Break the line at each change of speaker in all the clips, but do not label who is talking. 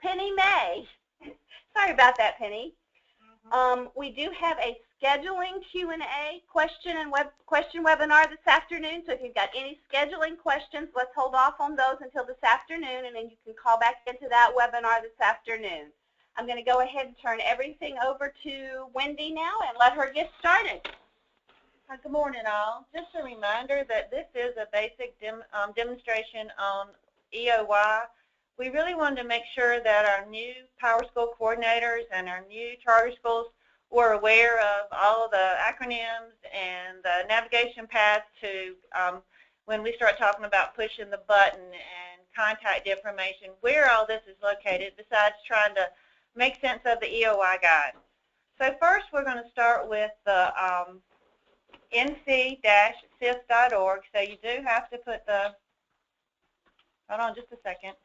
Penny May. Sorry about that, Penny. We do have a scheduling Q&A question webinar this afternoon. So if you've got any scheduling questions, let's hold off on those until this afternoon, and then you can call back into that webinar this afternoon. I'm going to go ahead and turn everything over to Wendy now and let her get started.
Good morning, all. Just a reminder that this is a basic demonstration on EOY. We really wanted to make sure that our new Power School coordinators and our new charter schools were aware of all of the acronyms and the navigation paths to when we start talking about pushing the button and contact information, where all this is located, besides trying to make sense of the EOY guide. So first we're going to start with the nc-sys.org. So you do have to put the, hold on just a second.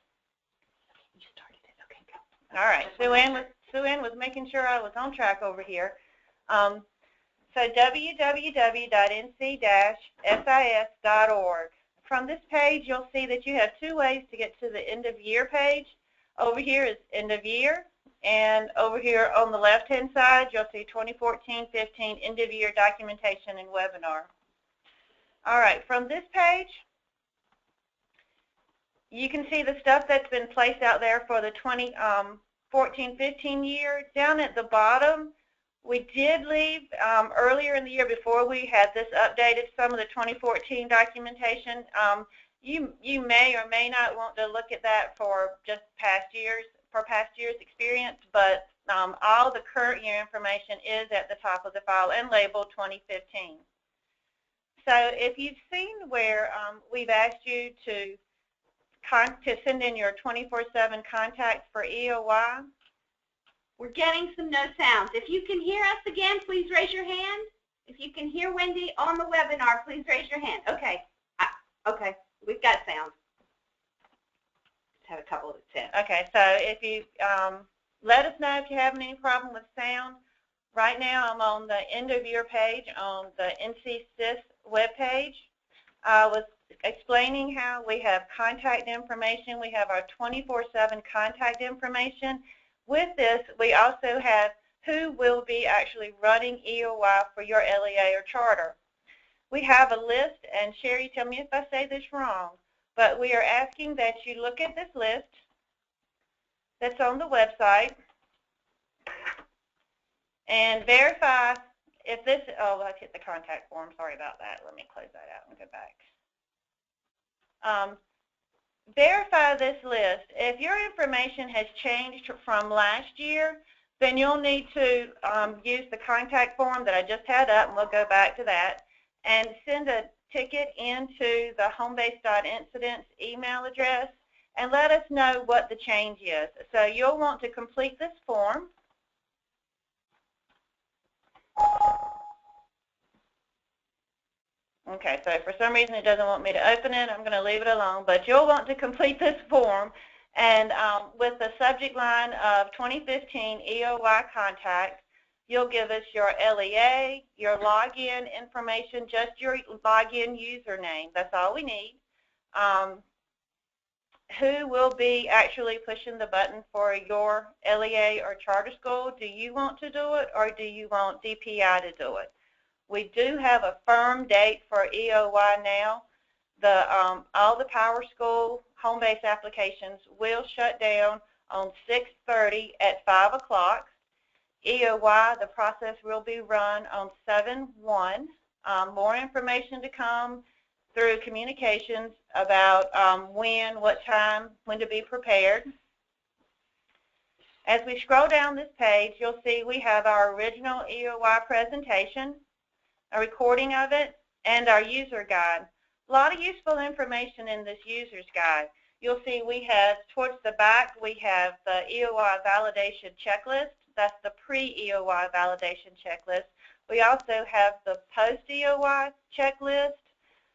You started it. Okay, go.
All right. Sue Ann was making sure I was on track over here. So www.nc-sis.org. From this page, you'll see that you have two ways to get to the end of year page. Over here is end of year, and over here on the left-hand side, you'll see 2014-15 end of year documentation and webinar. All right. From this page, you can see the stuff that's been placed out there for the 2014-15 year. Down at the bottom, we did leave earlier in the year, before we had this updated, some of the 2014 documentation. You may or may not want to look at that for just past years experience, but all the current year information is at the top of the file and labeled 2015. So if you've seen where we've asked you to send in your 24/7 contacts for EOY.
We're getting some no sounds. If you can hear us again, please raise your hand. If you can hear Wendy on the webinar, please raise your hand. Okay. Okay. We've got sound. Just have a couple of tips.
Okay. So if you let us know if you're having any problem with sound. Right now, I'm on the end of year page on the NC-SIS webpage. I was explaining how we have contact information. We have our 24/7 contact information. With this, we also have who will be actually running EOY for your LEA or charter. We have a list, and Sherry, tell me if I say this wrong, but we are asking that you look at this list that's on the website and verify if this, oh, I hit the contact form, sorry about that. Let me close that out and go back. Verify this list. If your information has changed from last year, then you'll need to use the contact form that I just had up, and we'll go back to that, and send a ticket into the homebase.incidents email address and let us know what the change is. So you'll want to complete this form. Okay, so for some reason it doesn't want me to open it. I'm going to leave it alone, but you'll want to complete this form, and with the subject line of 2015 EOY contact, you'll give us your LEA, your login information, just your login username. That's all we need. Who will be actually pushing the button for your LEA or charter school? Do you want to do it, or do you want DPI to do it? We do have a firm date for EOY now. All the Power School home-based applications will shut down on 6/30 at 5 o'clock. EOY, the process will be run on 7/1. More information to come through communications about when, what time, when to be prepared. As we scroll down this page, you'll see we have our original EOY presentation, a recording of it, and our user guide. A lot of useful information in this user's guide. You'll see we have, towards the back, we have the EOY validation checklist. That's the pre-EOY validation checklist. We also have the post-EOY checklist.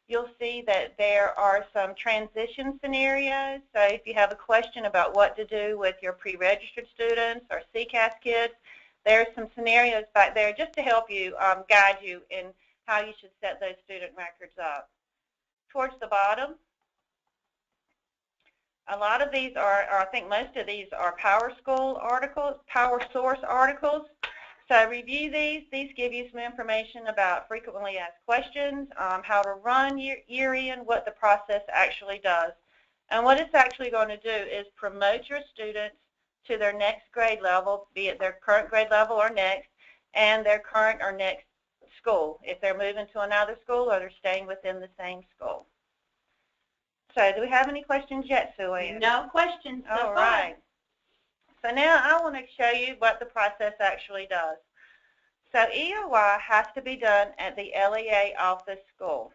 You'll see that there are some transition scenarios. So if you have a question about what to do with your pre-registered students or CCAS kids, there's some scenarios back there just to help you, guide you in how you should set those student records up. Towards the bottom, A lot of these are, or I think most of these are PowerSchool articles, PowerSource articles. So review these. These give you some information about frequently asked questions, how to run year in, what the process actually does. And what it's actually going to do is promote your students to their next grade level, be it their current grade level or next, and their current or next school, if they're moving to another school or they're staying within the same school. So do we have any questions yet, Sue Ann?
No questions so far.
All right. So now I want to show you what the process actually does. So EOY has to be done at the LEA office school.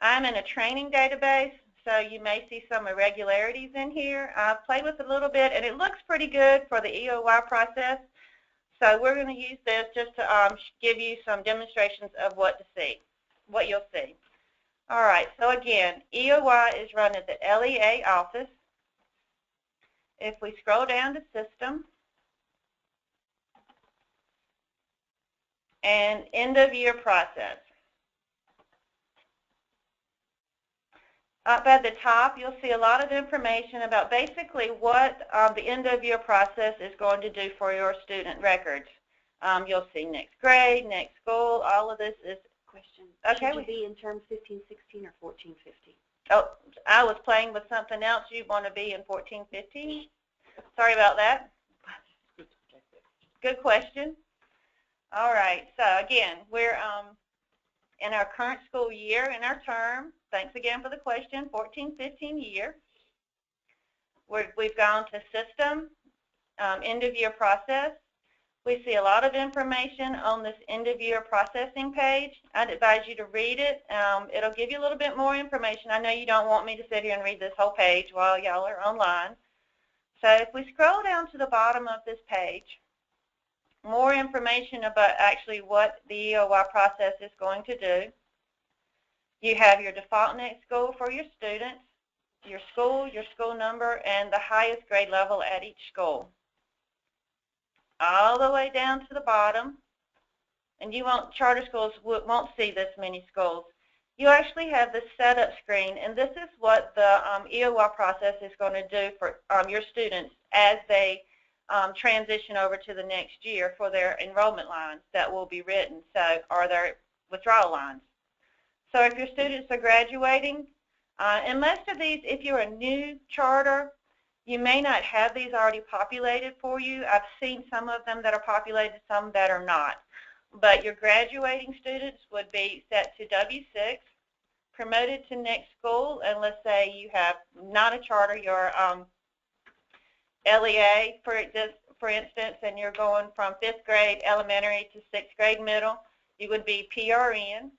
I'm in a training database, so you may see some irregularities in here. I've played with it a little bit, and it looks pretty good for the EOY process. So we're going to use this just to give you some demonstrations of what you'll see. All right, so again, EOY is run at the LEA office. If we scroll down to System and End of Year Process. Up at the top, you'll see a lot of information about basically what the end of year process is going to do for your student records. You'll see next grade, next school, all of this is.
Question.
Okay.
Should you be in term 15-16 or 14-15?
Oh, I was playing with something else. You want to be in 14-15? Sorry about that. Good question. All right, so again, we're in our current school year, in our term. Thanks again for the question, 14-15 year. We've gone to System, End of Year Process. We see a lot of information on this End of Year Processing page. I'd advise you to read it. It'll give you a little bit more information. I know you don't want me to sit here and read this whole page while y'all are online. So if we scroll down to the bottom of this page, more information about actually what the EOY process is going to do. You have your default next school for your students, your school number, and the highest grade level at each school. All the way down to the bottom, and charter schools won't see this many schools. You actually have the setup screen, and this is what the EOY process is going to do for your students as they transition over to the next year for their enrollment lines that will be written, or their withdrawal lines. So if your students are graduating, and most of these, if you're a new charter, you may not have these already populated for you. I've seen some of them that are populated, some that are not. But your graduating students would be set to W6, promoted to next school, and let's say you have not a charter, you're LEA, for instance, and you're going from 5th grade elementary to 6th grade middle, you would be PRN.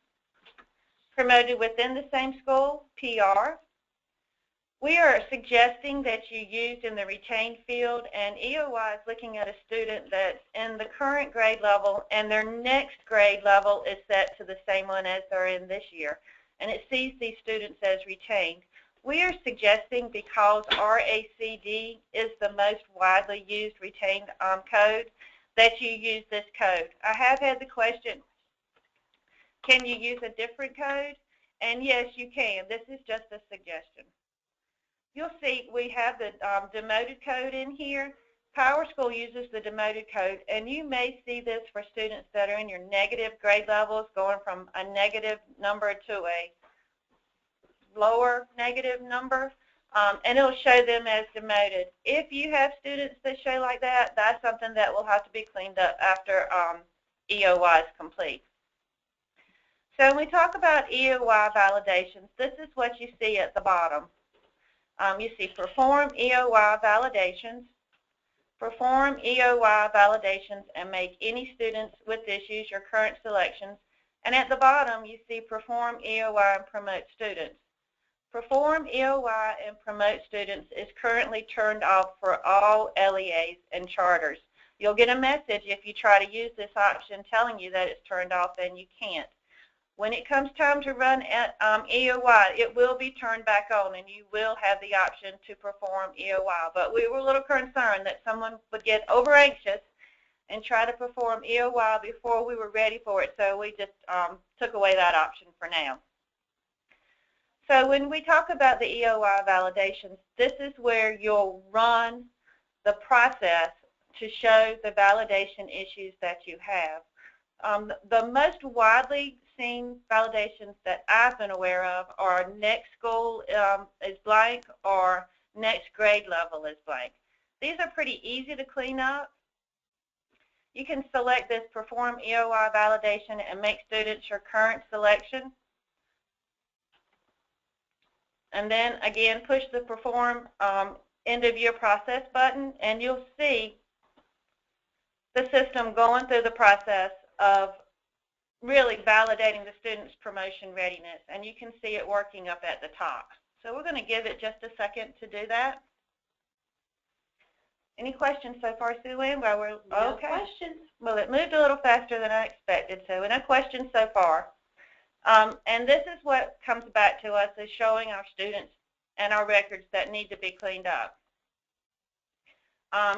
Promoted within the same school, PR. We are suggesting that you use in the retained field, and EOY is looking at a student that's in the current grade level and their next grade level is set to the same one as they're in this year, and it sees these students as retained. We are suggesting, because RACD is the most widely used retained code, that you use this code. I have had the question, can you use a different code? And yes, you can. This is just a suggestion. You'll see we have the demoted code in here. PowerSchool uses the demoted code, and you may see this for students that are in your negative grade levels, going from a negative number to a lower negative number, and it'll show them as demoted. If you have students that show like that, that's something that will have to be cleaned up after EOY is complete. So when we talk about EOY validations, this is what you see at the bottom. You see perform EOY validations, perform EOY validations and make any students with issues your current selections. And at the bottom you see perform EOY and promote students. Perform EOY and promote students is currently turned off for all LEAs and charters. You'll get a message if you try to use this option telling you that it's turned off and you can't. When it comes time to run EOY, it will be turned back on and you will have the option to perform EOY. But we were a little concerned that someone would get over anxious and try to perform EOY before we were ready for it, so we just took away that option for now. So when we talk about the EOY validations, this is where you'll run the process to show the validation issues that you have. The most widely seen validations that I've been aware of are next school is blank or next grade level is blank. These are pretty easy to clean up. You can select this Perform EOY Validation and make students your current selection. And then again, push the Perform End of Year Process button, and you'll see the system going through the process of really validating the student's promotion readiness. And you can see it working up at the top. So we're going to give it just a second to do that. Any questions so far, Sue Ann?
No questions.
Well, it moved a little faster than I expected, so no questions so far. And this is what comes back to us, is showing our students and our records that need to be cleaned up.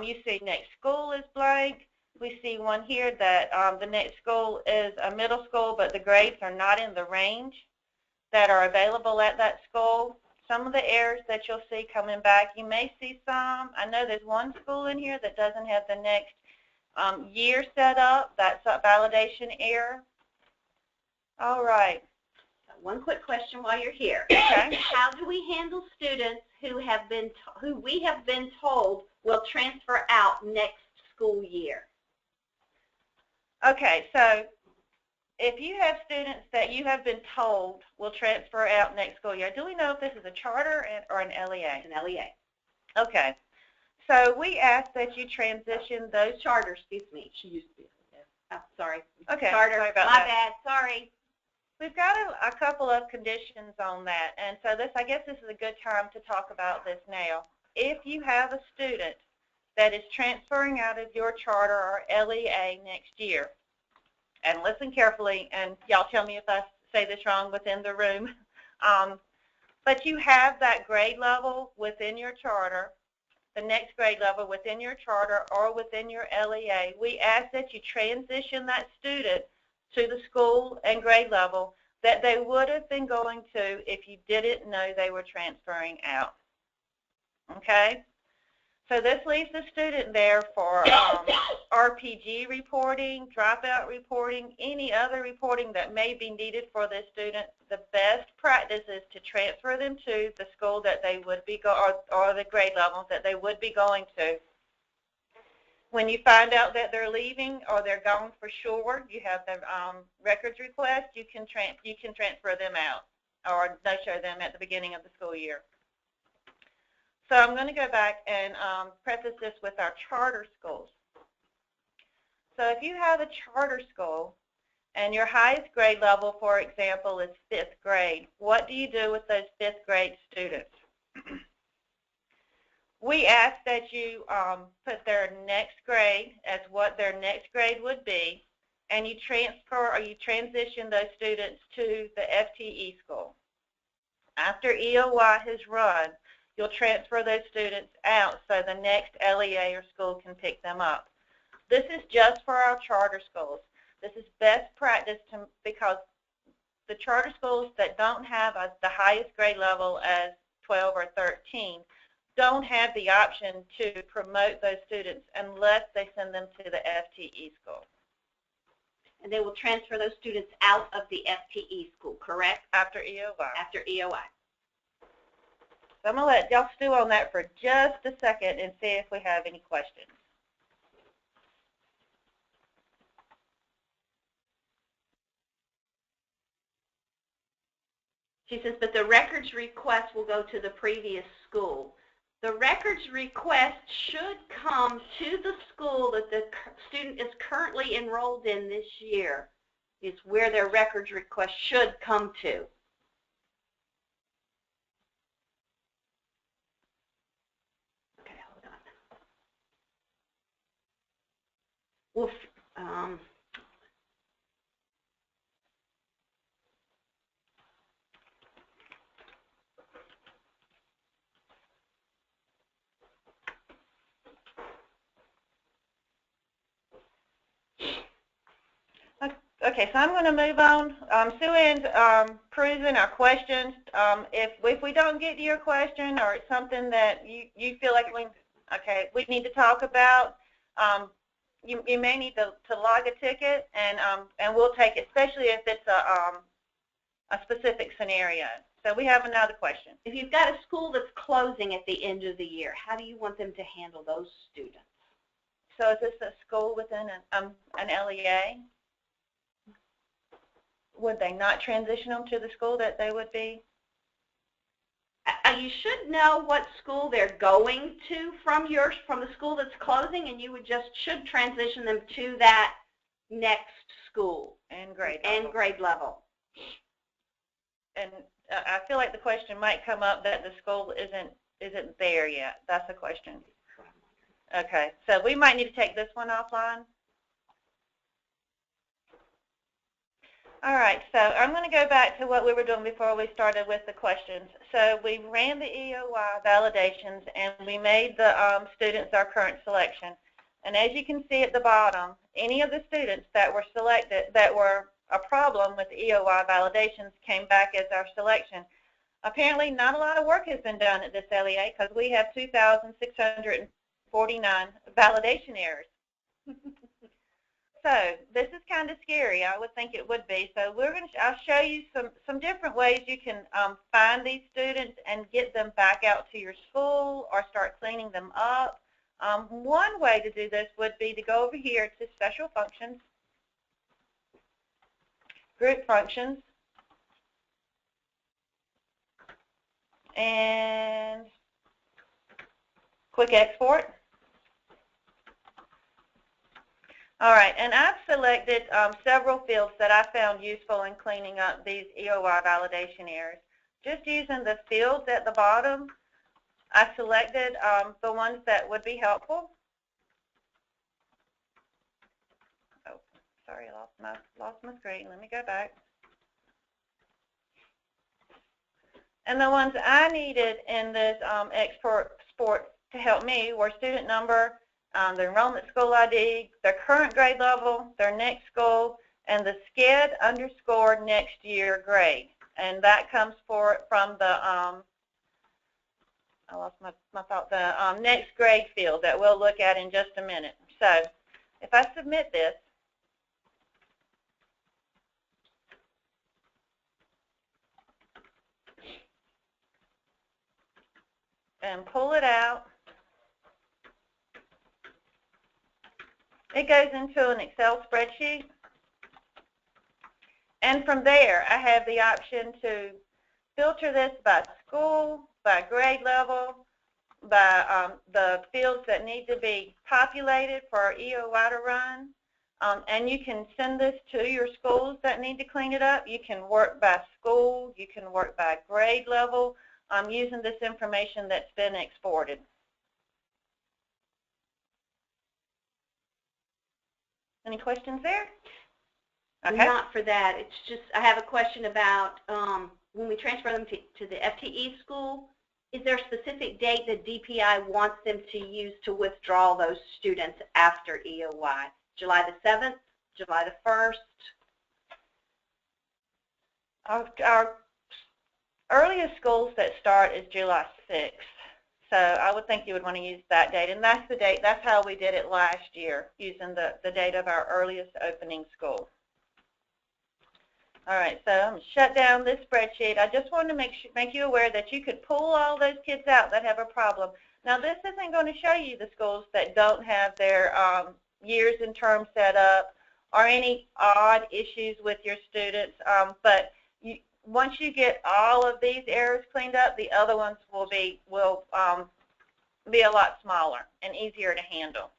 You see next school is blank. We see one here that the next school is a middle school, but the grades are not in the range that are available at that school. Some of the errors that you'll see coming back, you may see some. I know there's one school in here that doesn't have the next year set up. That's a validation error. All right.
One quick question while you're here.
Okay.
How do we handle students who we have been told will transfer out next school year?
Okay, so if you have students that you have been told will transfer out next school year, do we know if this is a charter or an LEA?
It's an LEA.
Okay. So we ask that you transition those
charter, excuse me. She used to be. Oh, sorry.
Okay.
Charter.
Sorry about
My
that.
bad. Sorry.
We've got a couple of conditions on that, and so I guess this is a good time to talk about this now. If you have a student that is transferring out of your charter or LEA next year, and listen carefully, and y'all tell me if I say this wrong within the room, but you have that grade level within your charter, the next grade level within your charter or within your LEA, we ask that you transition that student to the school and grade level that they would have been going to if you didn't know they were transferring out. Okay? So this leaves the student there for RPG reporting, dropout reporting, any other reporting that may be needed for this student. The best practice is to transfer them to the school that they would be or the grade level that they would be going to. When you find out that they're leaving or they're gone for sure, you have the records request, you can transfer them out or no-show them at the beginning of the school year. So I'm going to go back and preface this with our charter schools. So if you have a charter school and your highest grade level, for example, is 5th grade, what do you do with those 5th grade students? We ask that you put their next grade as what their next grade would be, and you transfer or you transition those students to the FTE school. After EOY has run, you'll transfer those students out so the next LEA or school can pick them up. This is just for our charter schools. This is best practice because the charter schools that don't have the highest grade level as 12 or 13 don't have the option to promote those students unless they send them to the FTE school.
And they will transfer those students out of the FTE school, correct?
After EOY.
After EOY.
So I'm going to let y'all stew on that for just a second and see if we have any questions.
She says, but the records request will go to the previous school. The records request should come to the school that the student is currently enrolled in this year, is where their records request should come to. Okay, hold on. Well,
Okay, so I'm going to move on. Sue Ann's perusing our questions. If we don't get to your question or it's something that you feel like we need to talk about, you may need to log a ticket, and we'll take it, especially if it's a specific scenario. So we have another question.
If you've got a school that's closing at the end of the year, how do you want them to handle those students?
So is this a school within an LEA? Would they not transition them to the school that they would be?
You should know what school they're going to from the school that's closing, and you should transition them to that next school
And grade
level.
And I feel like the question might come up that the school isn't there yet. That's the question. Okay, so we might need to take this one offline. All right, so I'm going to go back to what we were doing before we started with the questions. So we ran the EOY validations, and we made the students our current selection. And as you can see at the bottom, any of the students that were selected that were a problem with the EOY validations came back as our selection. Apparently, not a lot of work has been done at this LEA because we have 2,649 validation errors. So this is kind of scary. I would think it would be. So I'll show you some different ways you can find these students and get them back out to your school or start cleaning them up. One way to do this would be to go over here to Special Functions, Group Functions, and Quick Export. All right, and I've selected several fields that I found useful in cleaning up these EOY validation errors. Just using the fields at the bottom, I selected the ones that would be helpful. Oh, sorry, I lost my screen. Let me go back. And the ones I needed in this export to help me were student number, their enrollment school ID, their current grade level, their next school, and the SCED_next year grade. And that comes from the, I lost my thought, the next grade field that we'll look at in just a minute. So if I submit this, and pull it out, it goes into an Excel spreadsheet, and from there I have the option to filter this by school, by grade level, by the fields that need to be populated for our EOY to run, and you can send this to your schools that need to clean it up. You can work by school, you can work by grade level, using this information that's been exported. Any questions there? Okay.
Not for that. It's just I have a question about when we transfer them to the FTE school, is there a specific date that DPI wants them to use to withdraw those students after EOY? July the 7th? July the 1st?
Our earliest schools that start is July 6th. So I would think you would want to use that date, and that's the date. That's how we did it last year, using the date of our earliest opening school. All right, so I'm going to shut down this spreadsheet. I just wanted to make you aware that you could pull all those kids out that have a problem. Now, this isn't going to show you the schools that don't have their years and terms set up or any odd issues with your students, but once you get all of these errors cleaned up, the other ones will be a lot smaller and easier to handle.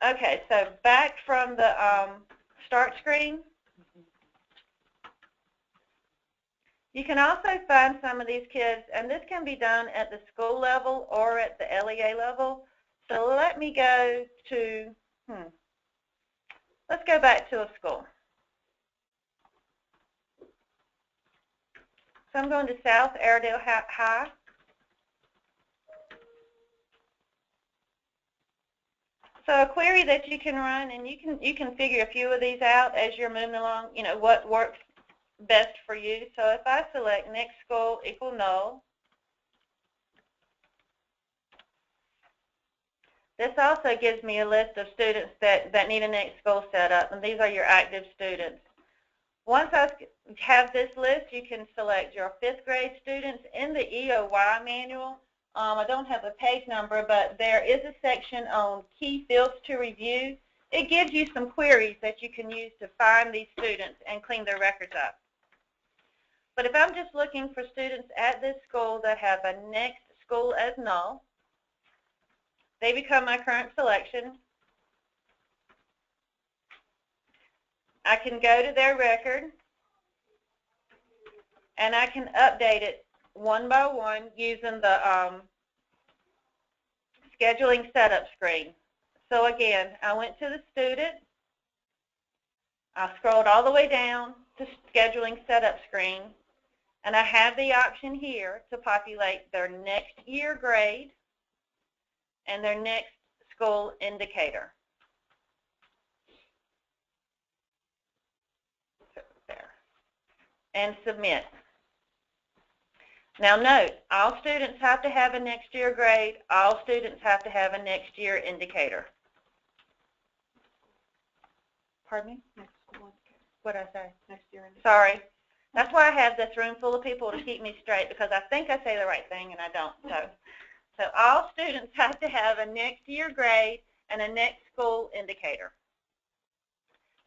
Okay, so back from the start screen, you can also find some of these kids, and this can be done at the school level or at the LEA level. So let me go to, let's go back to a school. So I'm going to South Airedale High. So a query that you can run, and you can figure a few of these out as you're moving along, you know, what works best for you. So if I select next school equal null, this also gives me a list of students that need a next school set up, and these are your active students. Once I have this list, you can select your 5th grade students. In the EOY manual, I don't have a page number, but there is a section on key fields to review. It gives you some queries that you can use to find these students and clean their records up. But if I'm just looking for students at this school that have a next school as null, they become my current selection. I can go to their record, and I can update it one by one using the scheduling setup screen. So again, I went to the student, I scrolled all the way down to scheduling setup screen, and I have the option here to populate their next year grade and their next school indicator. There. And submit. Now note, all students have to have a next year grade. All students have to have a next year indicator. Pardon me?
Next school indicator.
What did I say?
Next year indicator.
Sorry. That's why I have this room full of people to keep me straight, because I think I say the right thing and I don't. So all students have to have a next year grade and a next school indicator.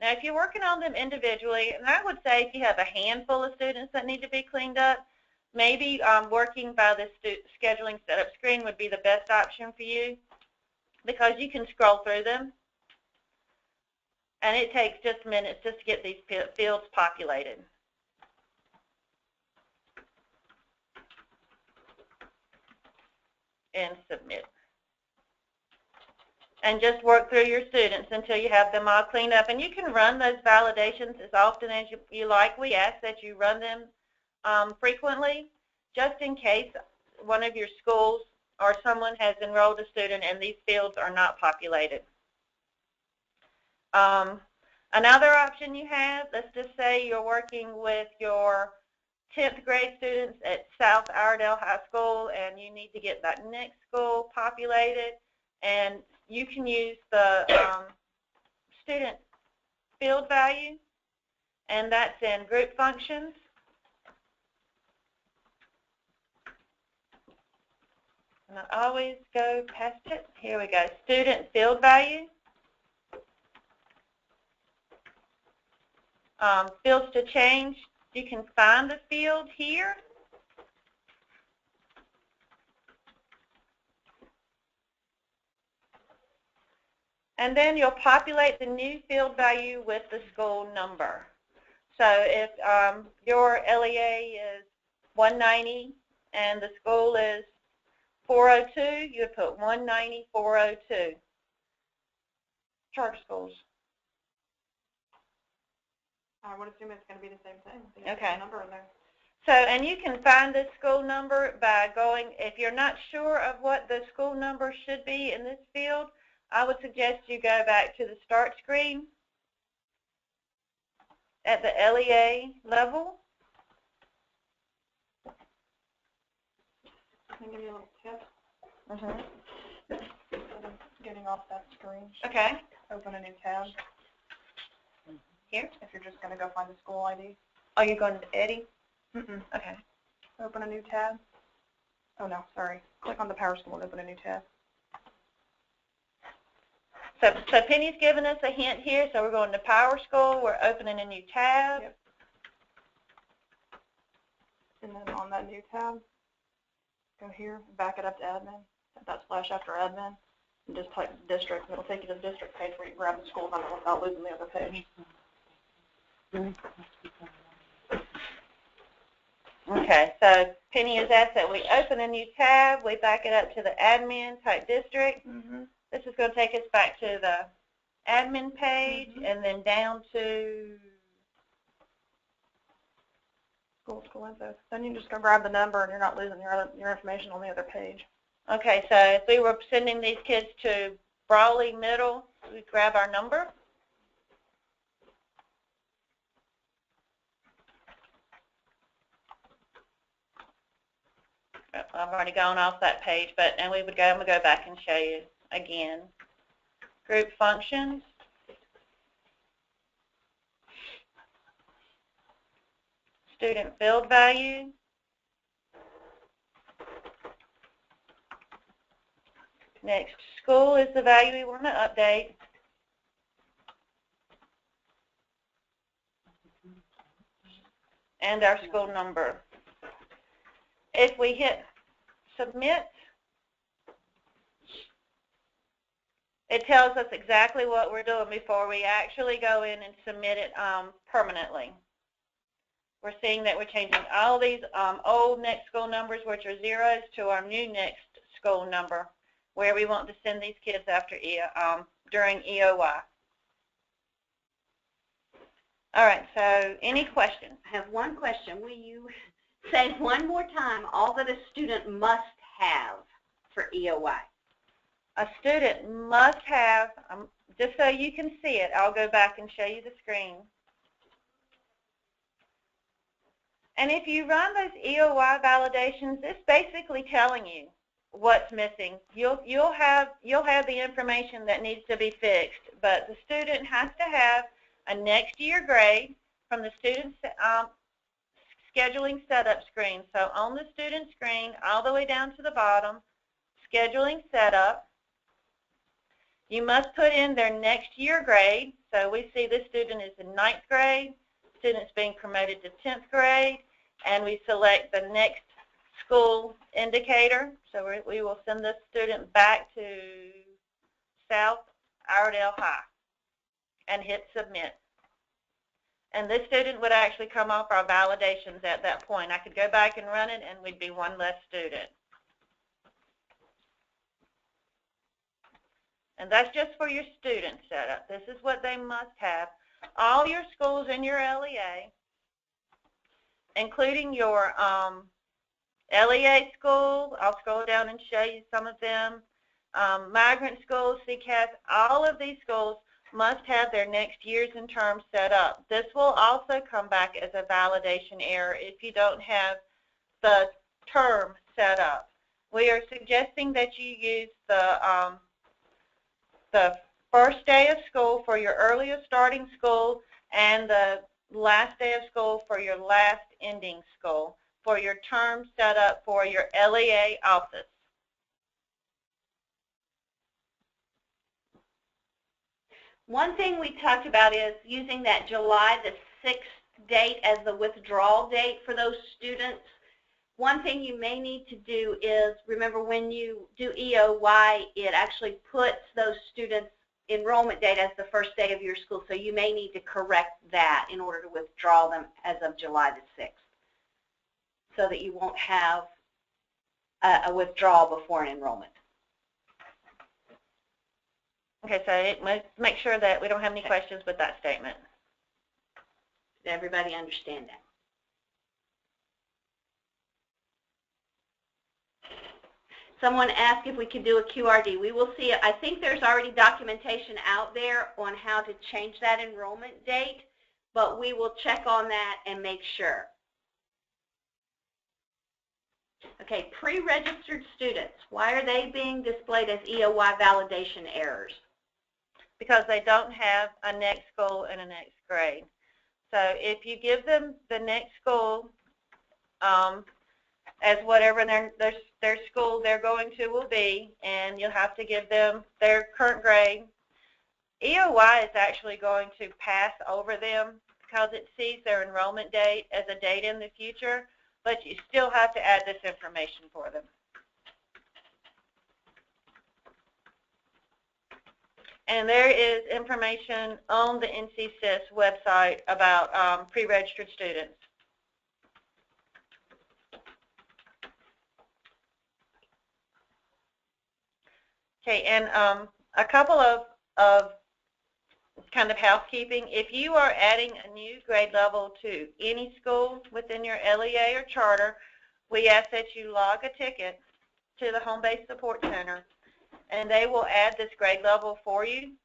Now if you're working on them individually, and I would say if you have a handful of students that need to be cleaned up, maybe working by the scheduling setup screen would be the best option for you, because you can scroll through them, and it takes just minutes just to get these fields populated. And submit. And just work through your students until you have them all cleaned up. And you can run those validations as often as you like. We ask that you run them frequently, just in case one of your schools or someone has enrolled a student and these fields are not populated. Another option you have, let's just say you're working with your 10th grade students at South Iredell High School, and you need to get that next school populated, and you can use the student field value, and that's in group functions. And I always go past it. Here we go. Student field value. Fields to change. You can find the field here. And then you'll populate the new field value with the school number. So if your LEA is 190 and the school is 402, you would put 190, 402. Charter schools.
I would assume it's going to be the same thing.
Okay.
Number in there.
So, and you can find the school number by going, if you're not sure of what the school number should be in this field, I would suggest you go back to the start screen at the LEA level.
Can I give you a little tip?
Mm-hmm.
Getting off that screen.
Okay.
Open a new tab.
Here?
If you're just going to go find the school ID.
Are you going to Eddie?
Mm-mm.
Okay.
Open a new tab. Oh, no, sorry. Click on the Power School and open a new tab.
So Penny's given us a hint here, so we're going to Power School. We're opening a new tab.
Yep. And then on that new tab, go here, back it up to admin. Hit that slash after admin, and just type district. It'll take you to the district page where you grab the school number without losing the other page.
Okay, so Penny has asked that we open a new tab, we back it up to the admin, type district.
Mm-hmm.
This is going to take us back to the admin page, and then down to
School info. Then you just go grab the number, and you're not losing your information on the other page.
okay, so if we were sending these kids to Brawley Middle, we grab our number. I've already gone off that page, and I'm going to go back and show you again. Group functions. Student field value. Next school is the value we want to update. And our school number. If we hit submit, it tells us exactly what we're doing before we actually go in and submit it permanently. We're seeing that we're changing all these old next school numbers, which are zeros, to our new next school number, where we want to send these kids after during EOY. All right, so any questions?
I have one question. Will you say one more time all that a student must have for EOY?
A student must have, just so you can see it, I'll go back and show you the screen. And if you run those EOY validations, it's basically telling you what's missing. You'll have the information that needs to be fixed, but the student has to have a next year grade from the student's scheduling setup screen. So on the student screen, all the way down to the bottom, scheduling setup, you must put in their next year grade. So we see this student is in 9th grade, student's being promoted to 10th grade, and we select the next school indicator. So we will send this student back to South Iredell High and hit submit. And this student would actually come off our validations at that point. I could go back and run it, and we'd be one less student. And that's just for your student setup. This is what they must have. All your schools in your LEA, including your LEA schools, I'll scroll down and show you some of them, migrant schools, CCAS, all of these schools must have their next years and terms set up. This will also come back as a validation error if you don't have the term set up. We are suggesting that you use the first day of school for your earliest starting school and the last day of school for your last ending school for your term set up for your LEA office.
One thing we talked about is using that July the 6th date as the withdrawal date for those students. One thing you may need to do is, remember when you do EOY, it actually puts those students' enrollment date as the first day of your school, so you may need to correct that in order to withdraw them as of July the 6th, so that you won't have a withdrawal before an enrollment.
Okay, so let's make sure that we don't have any questions with that statement.
Did everybody understand that? Someone asked if we could do a QRD. We will see. I think there's already documentation out there on how to change that enrollment date, but we will check on that and make sure. Okay, pre-registered students. Why are they being displayed as EOY validation errors?
Because they don't have a next school and a next grade. So if you give them the next school as whatever their school they're going to will be, and you'll have to give them their current grade, EOY is actually going to pass over them because it sees their enrollment date as a date in the future, but you still have to add this information for them. And there is information on the NCSIS website about pre-registered students. Okay, and a couple of kind of housekeeping. If you are adding a new grade level to any school within your LEA or charter, we ask that you log a ticket to the Home-Based Support Center and they will add this grade level for you.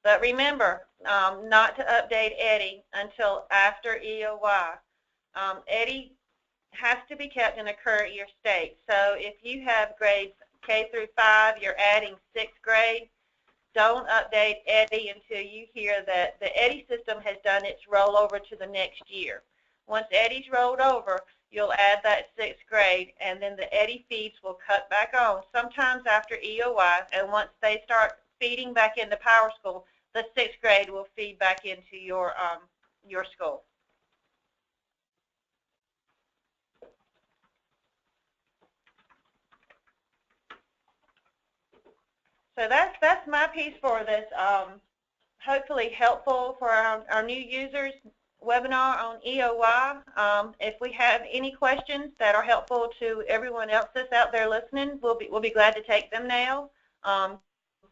But remember, not to update EDI until after EOY. EDI has to be kept in a current year state. So if you have grades K through 5, you're adding 6th grade, don't update EDI until you hear that the EDI system has done its rollover to the next year. Once EDI's rolled over, you'll add that 6th grade, and then the EDI feeds will cut back on sometimes after EOY, and once they start feeding back into PowerSchool, the 6th grade will feed back into your school. So that's my piece for this hopefully helpful for our new users webinar on EOY. If we have any questions that are helpful to everyone else that's out there listening, we'll be glad to take them now.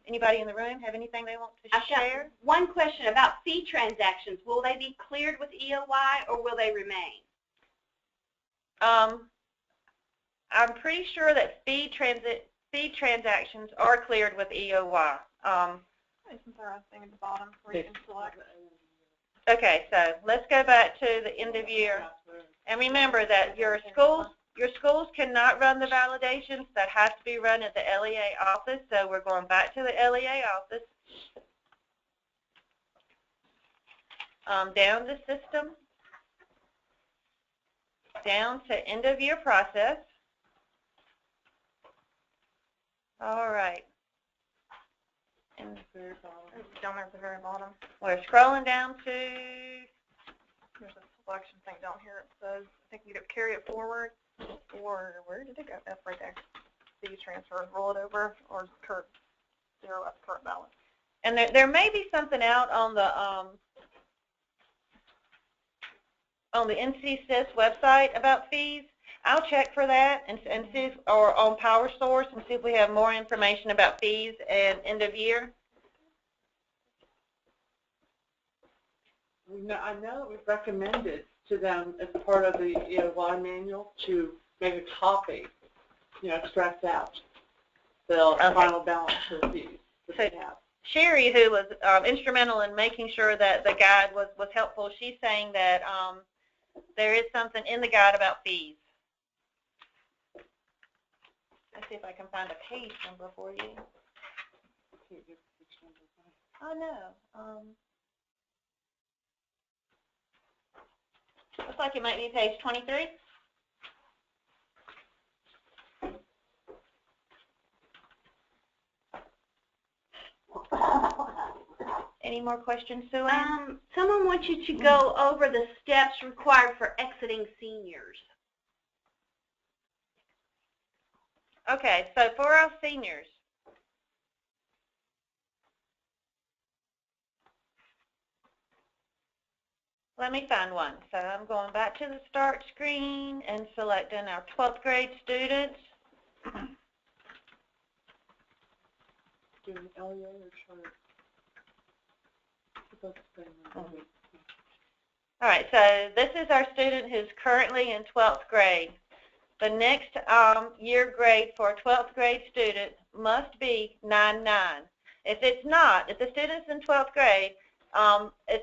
Anybody in the room have anything they want to share?
Got one question about fee transactions. Will they be cleared with EOY or will they remain?
I'm pretty sure that fee transactions are cleared with EOY.
Isn't there a thing at the bottom where you can select?
Okay, so let's go back to the end of year. And remember that your schools cannot run the validations. That has to be run at the LEA office. So we're going back to the LEA office. Down the system. Down to end of year process. All right. And
Down there at the very bottom.
We're scrolling down to.
There's a selection thing down here. It says, I think you either carry it forward, or where did it go? That's right there. Fees transfer, roll it over, or current zero at the current balance.
And there may be something out on the NCSIS website about fees. I'll check for that and see if, or on PowerSource, and see if we have more information about fees and end of year.
I know it was recommended to them as part of the EOY manual to make a copy, extract out the final balance for the fees that they have.
Sherry, who was instrumental in making sure that the guide was helpful, she's saying that there is something in the guide about fees. Let's see if I can find a page number for you. Oh, no. Looks like it might be page 23. Any more questions, Sue Ann?
Someone wants you to go over the steps required for exiting seniors.
Okay, so for our seniors, let me find one. So I'm going back to the start screen and selecting our 12th grade students.
Doing LEA or Charter?
All right, so this is our student who's currently in 12th grade. The next year grade for a 12th grade student must be 9-9. If it's not, if the student's in 12th grade,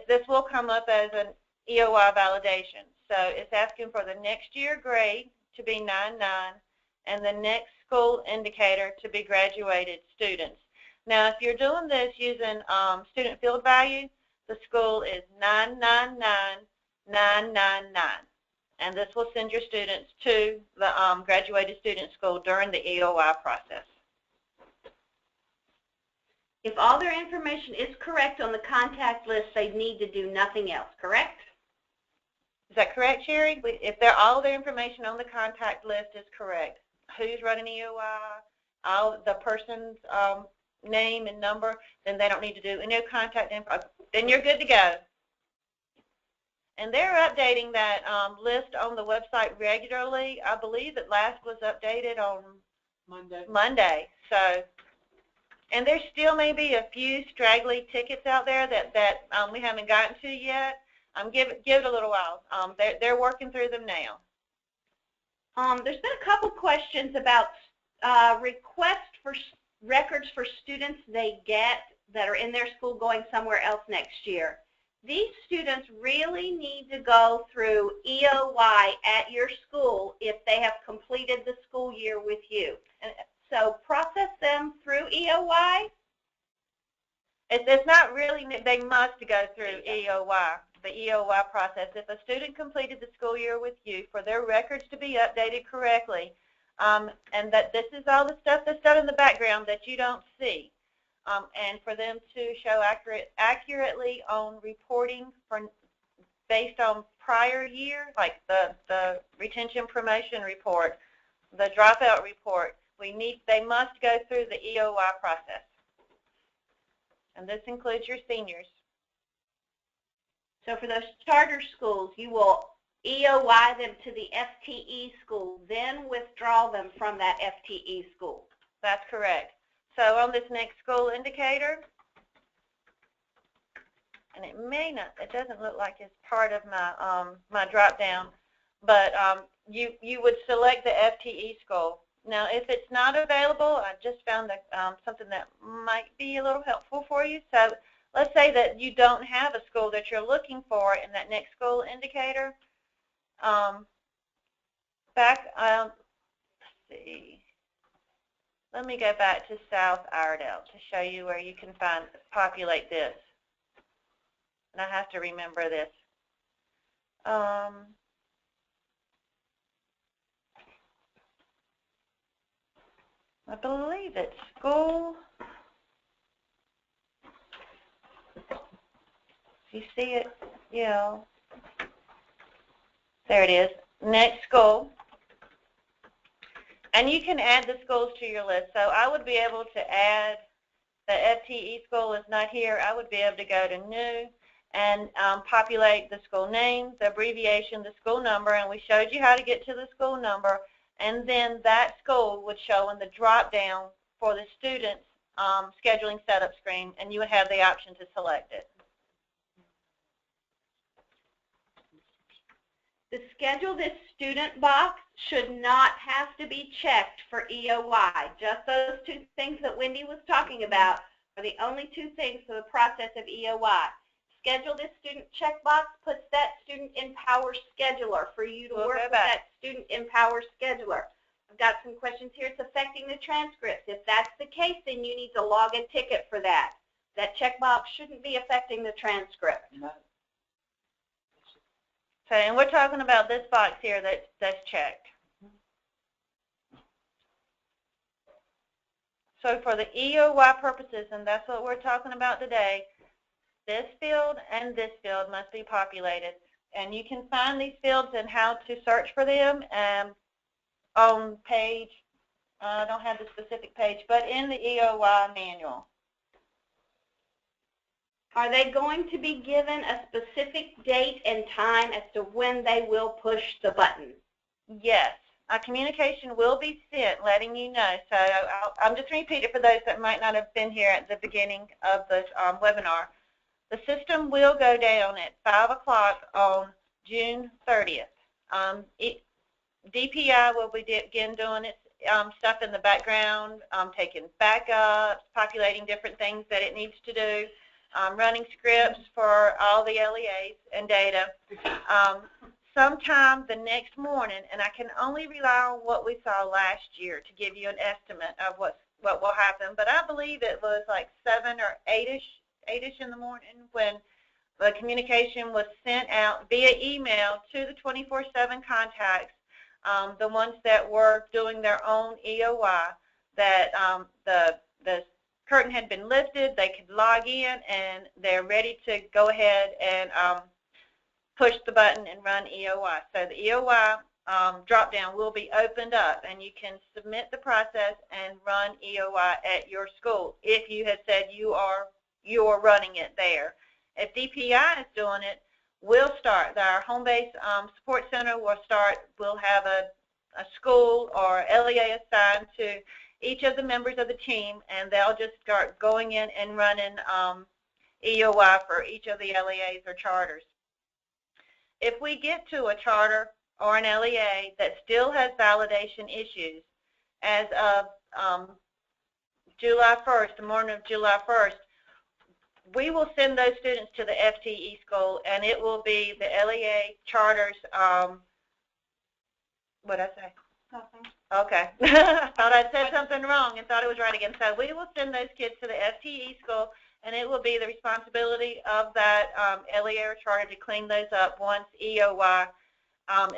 this will come up as an EOY validation. So it's asking for the next year grade to be 9-9 and the next school indicator to be graduated students. Now, if you're doing this using student field value, the school is 999-999. And this will send your students to the graduated student school during the EOY process.
If all their information is correct on the contact list, they need to do nothing else, correct?
Is that correct, Sherry? If all their information on the contact list is correct, who's running EOY, the person's name and number, then they don't need to do any contact info. Then you're good to go. And they're updating that list on the website regularly. I believe it last was updated on Monday. So, and there still may be a few straggly tickets out there that we haven't gotten to yet. Give it a little while. They're working through them now.
There's been a couple questions about request for records for students they get that are in their school going somewhere else next year. These students really need to go through EOY at your school if they have completed the school year with you. And so process them through EOY.
It's not really, they must go through EOY, the EOY process. If a student completed the school year with you, for their records to be updated correctly, and that this is all the stuff that's done in the background that you don't see, and for them to show accurately on reporting based on prior year, like the retention promotion report, the dropout report, they must go through the EOY process. And this includes your seniors.
So for those charter schools, you will EOY them to the FTE school, then withdraw them from that FTE school.
That's correct. So on this next school indicator, and it doesn't look like it's part of my my drop down, but you would select the FTE school. Now, if it's not available, I just found that something that might be a little helpful for you. So let's say that you don't have a school that you're looking for in that next school indicator. Let's see. Let me go back to South Iredell to show you where you can populate this. And I have to remember this. I believe it's school. You see it? Yeah. There it is. Next school. And you can add the schools to your list. So I would be able to add the FTE school is not here. I would be able to go to new and populate the school name, the abbreviation, the school number, and we showed you how to get to the school number. And then that school would show in the drop-down for the student's scheduling setup screen, and you would have the option to select it.
The schedule this student box should not have to be checked for EOY. Just those two things that Wendy was talking about are the only two things for the process of EOY. Schedule this student checkbox puts that student in Power Scheduler for you to work with that student in Power Scheduler. I've got some questions here. It's affecting the transcripts. If that's the case, then you need to log a ticket for that. That checkbox shouldn't be affecting the transcript.
So, and we're talking about this box here that's checked. So for the EOY purposes, and that's what we're talking about today, this field and this field must be populated. And you can find these fields and how to search for them on page, I don't have the specific page, but in the EOY manual.
Are they going to be given a specific date and time as to when they will push the button?
Yes. A communication will be sent letting you know. So I'm just going to repeat it for those that might not have been here at the beginning of this webinar. The system will go down at 5 o'clock on June 30th. DPI will begin doing its stuff in the background, taking backups, populating different things that it needs to do, running scripts for all the LEAs and data. Sometime the next morning, and I can only rely on what we saw last year to give you an estimate of what will happen, but I believe it was like 7 or 8-ish in the morning when the communication was sent out via email to the 24/7 contacts, the ones that were doing their own EOY, that the curtain had been lifted, they could log in, and they're ready to go ahead and push the button and run EOY. So the EOY drop-down will be opened up, and you can submit the process and run EOY at your school if you had said you are running it there. If DPI is doing it, we'll start. Our home-based support center will start. We'll have a school or LEA assigned to each of the members of the team, and they'll just start going in and running EOY for each of the LEAs or charters. If we get to a charter or an LEA that still has validation issues, as of July 1st, the morning of July 1st, we will send those students to the FTE school, and it will be the LEA charters. What did I say?
Nothing.
Okay. I thought I'd said something wrong and thought it was right again. So we will send those kids to the FTE school, and it will be the responsibility of that LEA or charter to clean those up once EOY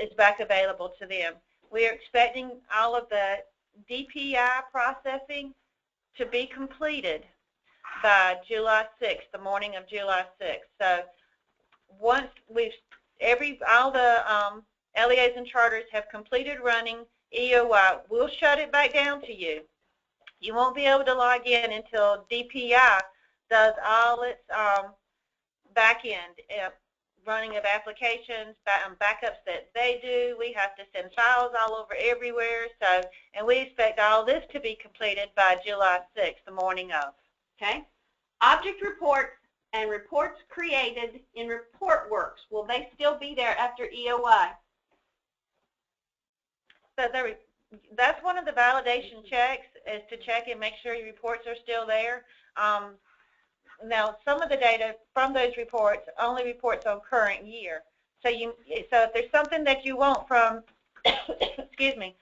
is back available to them. We are expecting all of the DPI processing to be completed by July 6th, the morning of July 6th. So once all the LEAs and charters have completed running EOY, we'll shut it back down to you. You won't be able to log in until DPI does all its back end running of applications, backups that they do. We have to send files all over everywhere. So, and we expect all this to be completed by July 6th, the morning of.
Okay. Object reports and reports created in ReportWorks, will they still be there after EOY?
So that's one of the validation checks, is to check and make sure your reports are still there. Now, some of the data from those reports only reports on current year. So if there's something that you want from, excuse me,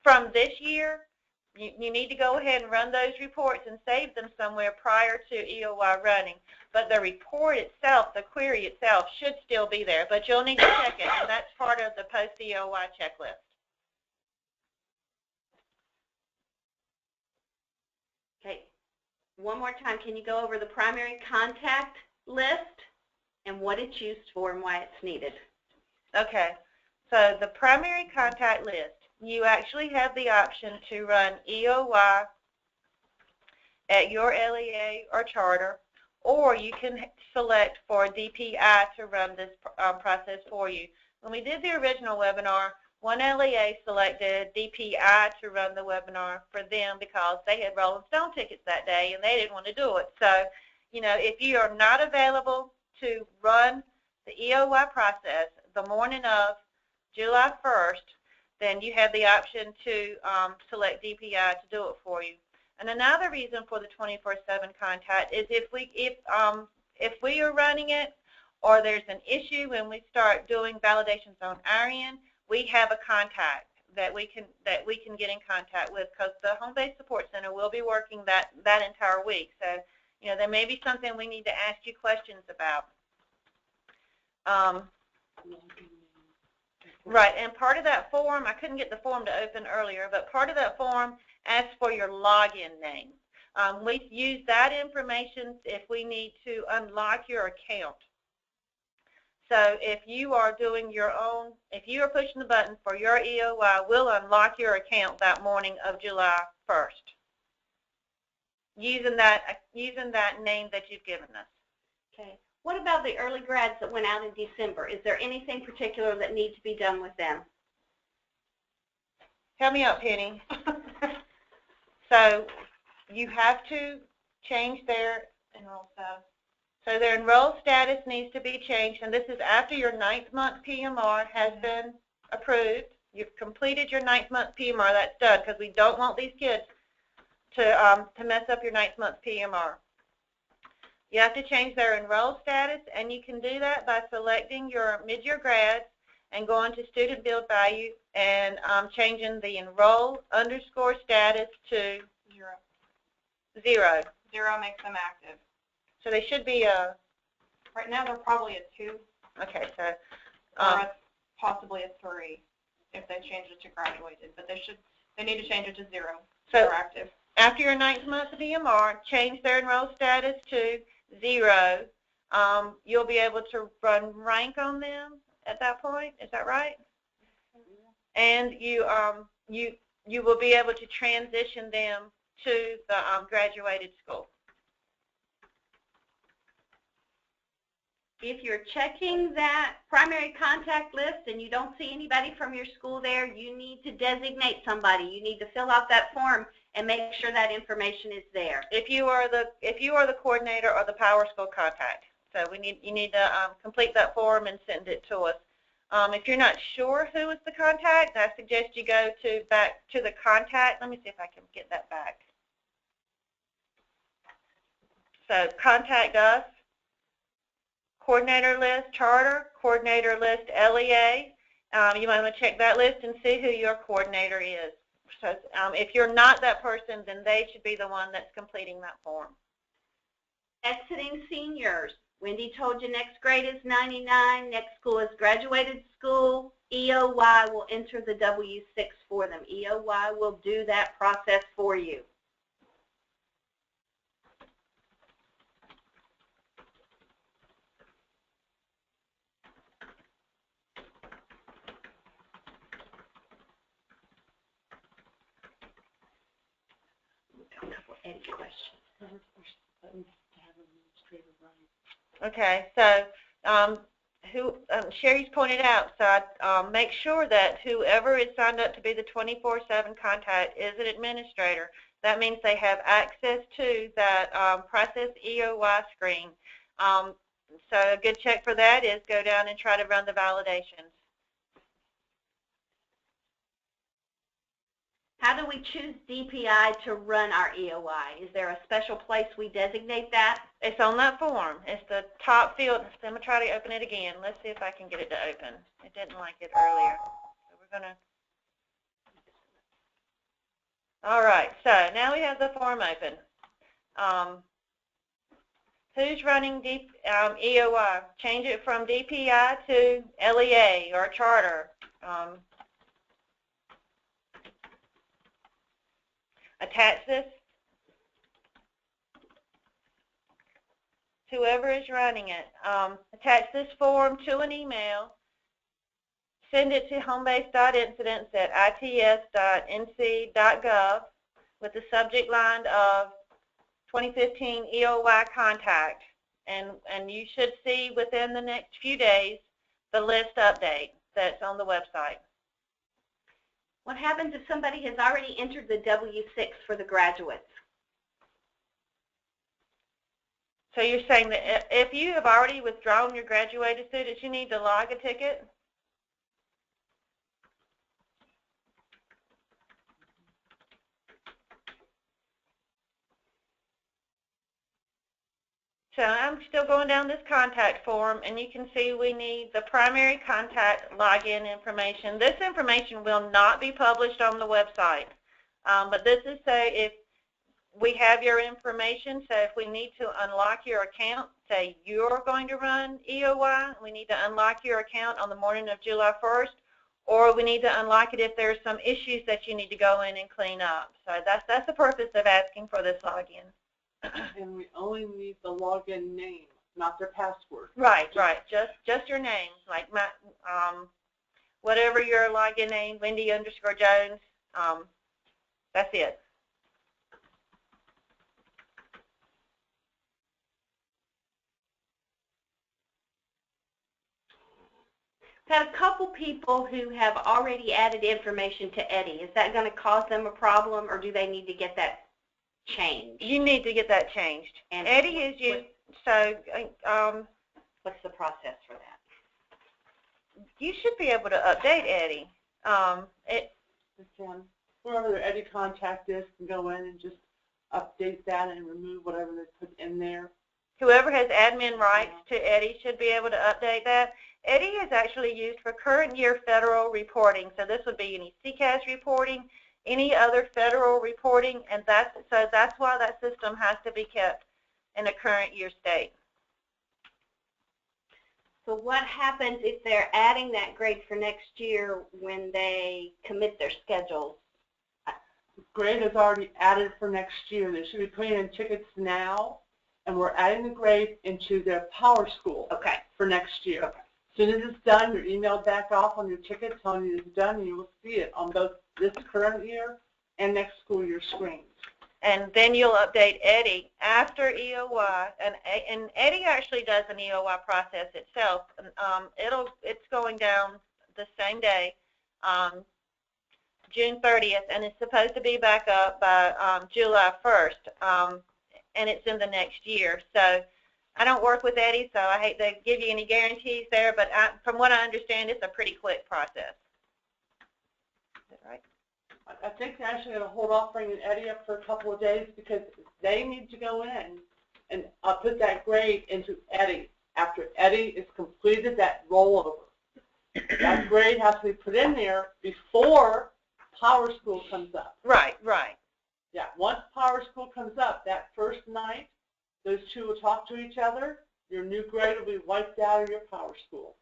from this year, you need to go ahead and run those reports and save them somewhere prior to EOY running. But the report itself, the query itself, should still be there. But you'll need to check it, and that's part of the post-EOY checklist.
Okay. One more time, can you go over the primary contact list and what it's used for and why it's needed?
Okay. So the primary contact list, you actually have the option to run EOY at your LEA or charter, or you can select for DPI to run this process for you. When we did the original webinar, one LEA selected DPI to run the webinar for them because they had Rolling Stone tickets that day and they didn't want to do it. So, if you are not available to run the EOY process the morning of July 1st, then you have the option to select DPI to do it for you. And another reason for the 24/7 contact is if we are running it or there's an issue when we start doing validations on our end, we have a contact that we can get in contact with, because the home-based support center will be working that entire week. So, there may be something we need to ask you questions about. Right, and part of that form, I couldn't get the form to open earlier, but part of that form asks for your login name. We use that information if we need to unlock your account. So if you are doing your own, if you are pushing the button for your EOY, we'll unlock your account that morning of July 1st using that name that you've given us.
Okay. What about the early grads that went out in December? Is there anything particular that needs to be done with them?
Help me out, Penny. So you have to change their enroll status. So their enroll status needs to be changed, and this is after your 9th month PMR has been approved. You've completed your 9th month PMR. That's done, because we don't want these kids to mess up your 9th month PMR. You have to change their enroll status, and you can do that by selecting your mid-year grads and going to student build value and changing the enroll underscore status to 0.
0 makes them active.
So they should be
right now they're probably a 2.
Okay, so
or possibly a 3 if they change it to graduated, but they need to change it to 0. So they're active.
After your 9th month PMR, change their enroll status to 0. You'll be able to run rank on them at that point. Is that right? And you will be able to transition them to the graduated school.
If you're checking that primary contact list and you don't see anybody from your school there, you need to designate somebody. You need to fill out that form and make sure that information is there.
If you are the coordinator or the Power School contact, so you need to complete that form and send it to us. If you're not sure who is the contact, I suggest you go back to the contact. Let me see if I can get that back. So contact us, coordinator list, charter, coordinator list, LEA. You might want to check that list and see who your coordinator is. So if you're not that person, then they should be the one that's completing that form.
Exiting seniors. Wendy told you next grade is 99, next school is graduated school. EOY will enter the W-6 for them. EOY will do that process for you. A couple Eddie questions.
Okay, so Sherry's pointed out, so make sure that whoever is signed up to be the 24/7 contact is an administrator. That means they have access to that process EOY screen. So a good check for that is go down and try to run the validations.
How do we choose DPI to run our EOY? Is there a special place we designate that?
It's on that form. It's the top field. So I'm going to try to open it again. Let's see if I can get it to open. It didn't like it earlier. So we're going to... All right. So now we have the form open. Who's running EOY? Change it from DPI to LEA or charter. Attach this. Whoever is running it. Attach this form to an email. Send it to homebase.incidents@its.nc.gov with the subject line of 2015 EOY contact. And you should see within the next few days the list update that's on the website.
What happens if somebody has already entered the W-6 for the graduates?
So you're saying that if you have already withdrawn your graduated students, you need to log a ticket? So I'm still going down this contact form, and you can see we need the primary contact login information. This information will not be published on the website, but this is say if we have your information, so if we need to unlock your account, say you're going to run EOY, we need to unlock your account on the morning of July 1st, or we need to unlock it if there's some issues that you need to go in and clean up. So that's the purpose of asking for this login.
And we only need the login name, not their password.
Right, right. Just your name, like my whatever your login name, Wendy_Jones. That's it.
I've had a couple people who have already added information to Eddie. Is that going to cause them a problem, or do they need to get that changed?
You need to get that changed. And Eddie is used, so
what's the process for that?
You should be able to update Eddie.
Whoever their Eddie contact is can go in and just update that and remove whatever they put in there.
Whoever has admin rights to Eddie should be able to update that. Eddie is actually used for current year federal reporting, so this would be any CCAS reporting, any other federal reporting, and that's why that system has to be kept in a current year state.
So what happens if they're adding that grade for next year when they commit their schedules?
The grade is already added for next year. They should be putting in tickets now, and we're adding the grade into their Power School for next year. Okay. As soon as it's done, you're emailed back off on your ticket telling you it's done, and you will see it on both this current year and next school year screens.
And then you'll update Eddie after EOY, and Eddie actually does an EOY process itself. It's going down the same day, June 30th, and it's supposed to be back up by July 1st, and it's in the next year. So I don't work with Eddie, so I hate to give you any guarantees there, but from what I understand, it's a pretty quick process. Is that right?
I think they're actually going to hold off bringing Eddie up for a couple of days because they need to go in and put that grade into Eddie after Eddie is completed that rollover. That grade has to be put in there before Power School comes up.
Right, right.
Yeah, once Power School comes up, that first night, those two will talk to each other. Your new grade will be wiped out of your Power School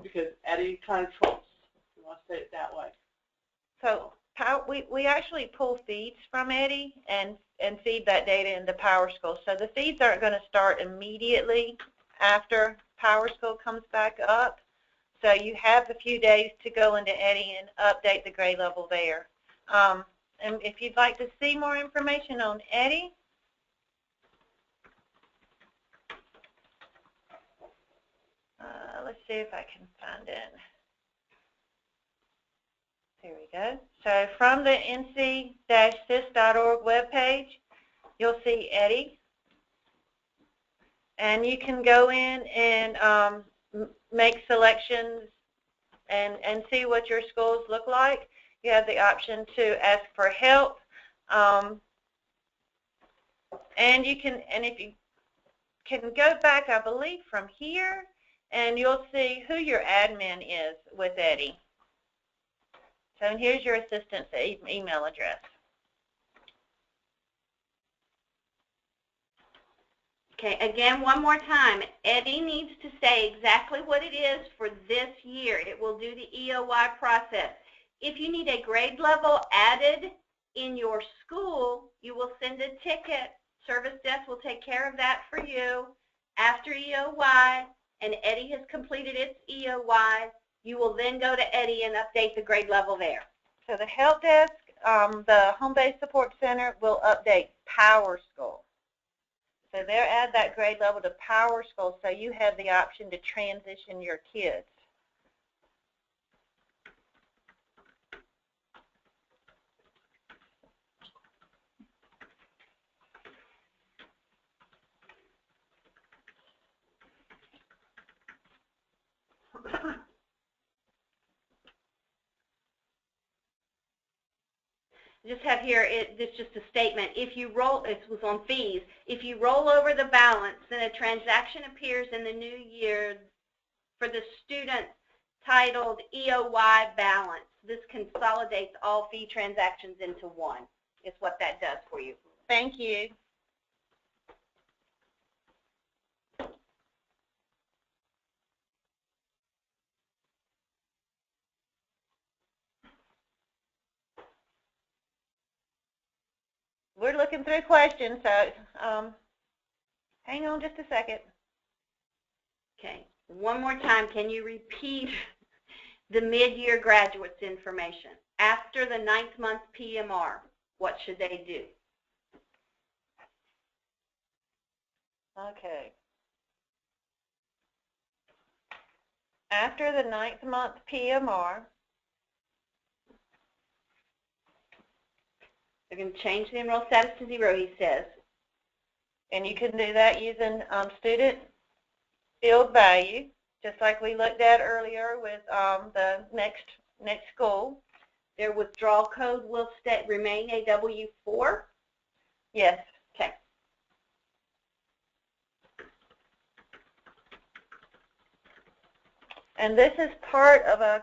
because Eddie kind of trumps, if you want to say it that way.
So we actually pull feeds from Eddie and feed that data into Power School. So the feeds aren't going to start immediately after Power School comes back up. So you have a few days to go into Eddie and update the grade level there. And if you'd like to see more information on Eddie, let's see if I can find it. There we go. So from the nc-sis.org webpage, you'll see Eddie. And you can go in and make selections and see what your schools look like. You have the option to ask for help. And you can, and if you can go back, I believe, from here, and you'll see who your admin is with Eddie. So here's your assistant's email address.
Okay, again, one more time. Eddie needs to say exactly what it is for this year. It will do the EOY process. If you need a grade level added in your school, you will send a ticket. Service desk will take care of that for you. After EOY, and Eddie has completed its EOY, you will then go to Eddie and update the grade level there.
So the help desk, the home-based support center will update Power School. So they'll add that grade level to Power School, so you have the option to transition your kids.
Just have here, it's just a statement. If you roll, it was on fees, if you roll over the balance, then a transaction appears in the new year for the student titled EOY balance. This consolidates all fee transactions into one, is what that does for you.
Thank you. We're looking through questions, so hang on just a second.
Okay, one more time, can you repeat the mid-year graduates information? After the 9th month PMR, what should they do?
Okay. After the 9th month PMR,
they're going to change the enroll status to 0, he says.
and you can do that using student field value, just like we looked at earlier with the next school.
Their withdrawal code will remain a W4?
Yes.
Okay.
And this is part of a,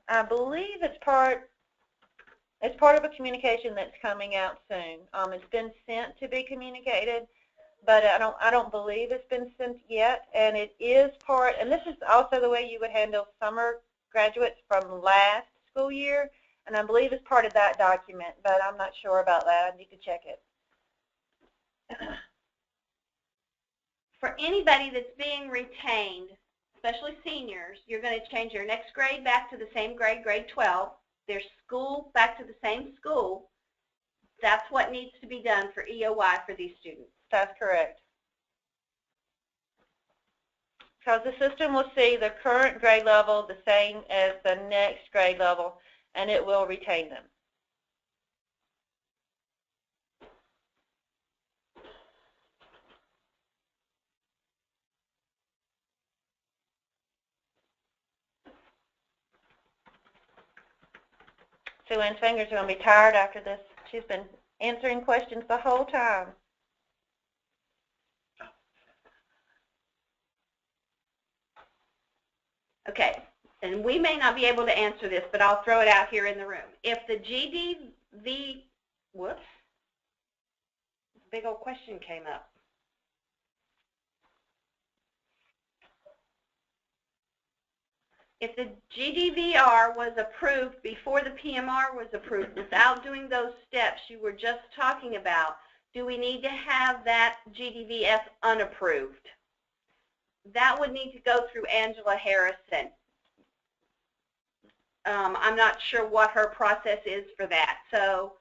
I believe it's part of a communication that's coming out soon. It's been sent to be communicated, but I don't believe it's been sent yet. And it is part, and this is also the way you would handle summer graduates from last school year, and I believe it's part of that document, but I'm not sure about that. I need to check it.
For anybody that's being retained, especially seniors, you're going to change your next grade back to the same grade, grade 12. Their school back to the same school. That's what needs to be done for EOY for these students.
That's correct. Because the system will see the current grade level the same as the next grade level, and it will retain them. Sue Ann's fingers are going to be tired after this. She's been answering questions the whole time.
Okay, and we may not be able to answer this, but I'll throw it out here in the room. If the GDV, whoops, big old question came up. If the GDVR was approved before the PMR was approved, without doing those steps you were just talking about, do we need to have that GDVF unapproved? That would need to go through Angela Harrison. I'm not sure what her process is for that. So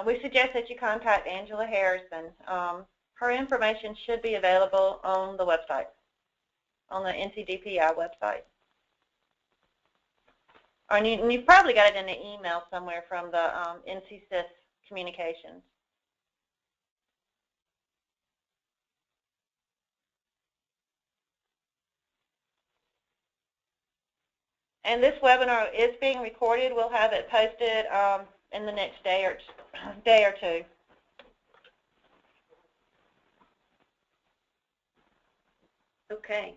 we suggest that you contact Angela Harrison. Her information should be available on the website, on the NCDPI website. And you've probably got it in the email somewhere from the NCSIS communications. And this webinar is being recorded. We'll have it posted in the next day or two.
Okay.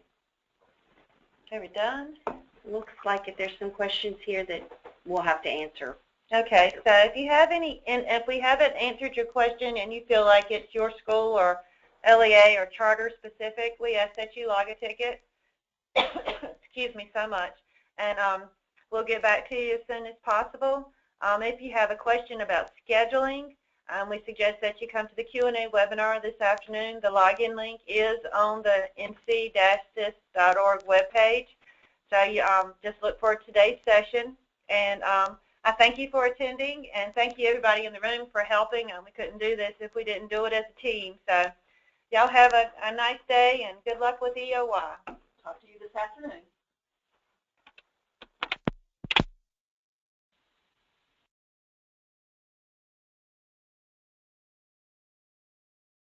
Are we done?
Looks like if there's some questions here that we'll have to answer.
Okay, so if you have any, and if we haven't answered your question and you feel like it's your school or LEA or charter specific, we ask that you log a ticket. Excuse me so much. And we'll get back to you as soon as possible. If you have a question about scheduling, we suggest that you come to the Q&A webinar this afternoon. The login link is on the nc-sis.org webpage. So you just look for today's session. And I thank you for attending, and thank you everybody in the room for helping. We couldn't do this if we didn't do it as a team. So y'all have a nice day, and good luck with EOY.
Talk to you this afternoon.